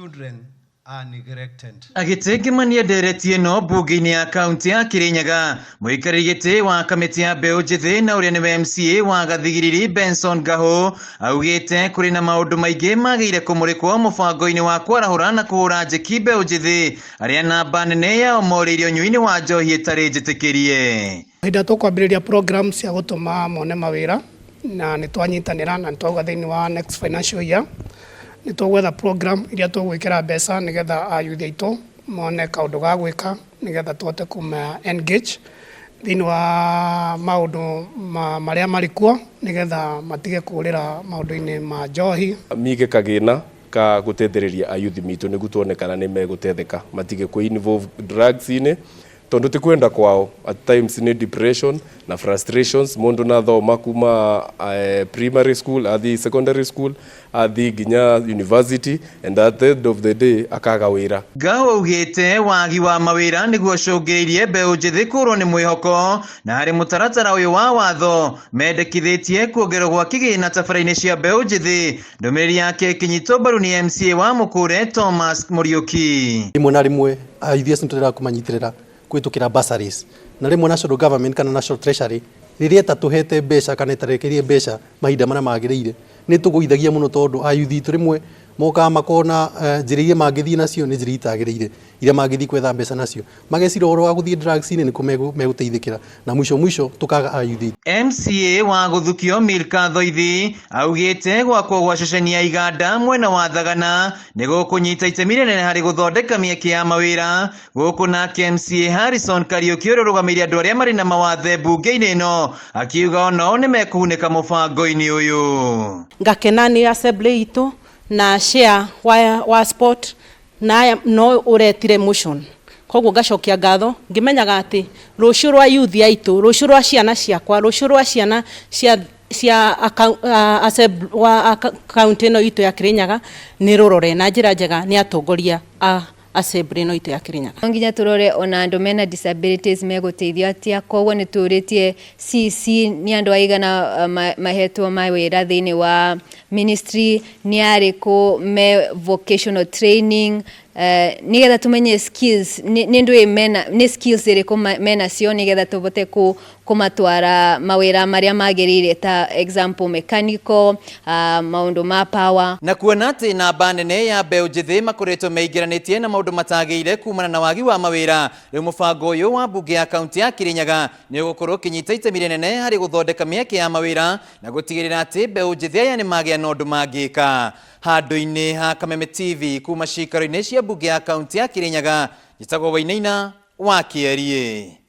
Children are neglected. Agitekimania ndereti ino mbunge-ini ya kaunti ya Kirinyaga, muikariri gītī wa kamiti ya Mbeu njithi na uria niwe MCA wa gathigiriri Peter Ngahu augite kuri na maundu maige magire kumurikwo mubango-ini wa kwarahura na kuhura njeki Mbeu njithi aria namba nene ya omoririo nyui-ini wa njohi itari njitikirie. Hinda tukwambiriria program cia gutuma mone mawira na nitwanyitanira na nitwauga thiini wa next financial year nitwetha program iria tugwikira mbeca nigetha ayuthi aitu mone kaundu ga gwika nigetha tuhote kuma engage thiini wa maundu maria marikuo nigetha matige kurira maundu-ini ma njohi. Mieke kagina ka guteithiriria ayuthi mitu nigu tuonekana ni megutetheka matige ku involve drugs-ini tondu tikwenda kwao at times ni depression na frustrations mundu na thoma kuma primary school athi secondary school athi ginya university and at the end of the day akaga wira. Ngahu augite wagi wa mawira niguo cungiririe Mbeu njithi kurwo ni mwihoko na hari mutaratara uyu wa watho mendekithitie kwongererwo kigina tabarira-ini cia Mbeu njithi. Ndumiriri yake kinyitwo mbaru ni MCA wa Mukure Thomas Muriuki. Rimwe na rimwe ayuthi acio turera kumanyitirira kwitukira bursaries na rimwe national government kana national treasury riria tatuhete mbeca kana tarekerie mbeca mahinda maria magirire ni tuguithagia muno tondu ayuthi rimwe moka makona njira iria mangithii nacio ni njira itagirire iria mangithii kwetha mbeca nacio magecira oro wa guthii drugs-ini ni kumeguteithikira na mwisho tukaga ayuthi. MCA wa guthukio Milka augite gwakwo gwa ceceni ya iganda mwena wa Thagana ni gukunyita itemi rinene hari guthondeka mieke ya mawira guku nake MCA Harrison Kariuki uria rugamiria andu aria mari na mawathe mbunge-ini ino akiuga ono ni mekuhunika mubango-ini uyu. Ngakena ni assembly itu na share wa sport na no uretire motion koguo ngacokia ngatho ngimenyaga ati rucio rwa youth aitu rucio rwa ciana ciakwa rucio rwa ciana cia kaunti ino itu ya Kirinyaga ni rurore na njira njega ni atongoria assembly no itu ya Kirinyaga. Nginya turore ona andu mena disabilities meguteithio atia koguo ni turitie CC ni andu aigana mahetwo mawira thiini wa ministry ni ariku me vocational training nigetha tumenye skills ni ndu mena ni skills iriku mena cio nigetha tubote kumatwara mawira maria magirire ta example mechanical maundu ma power. Na kuona ati namba nene ya Mbeu njithi makoretwo meingiranitie na maundu matagirire kumana na wagi wa mawira riu mubango uyu wa mbunge ya kaunti ya Kirinyaga ni gukorwo kinyita itemi rinene hari guthondeka mieke ya mawira na gutigirira ati Mbeu njithi aya ni magia na undu mangika. Handu-ini ha Kameme TV kuma cikaro-ini cia mbunge ya kaunti ya Kirinyaga njitagwo Wainaina wa Kierie.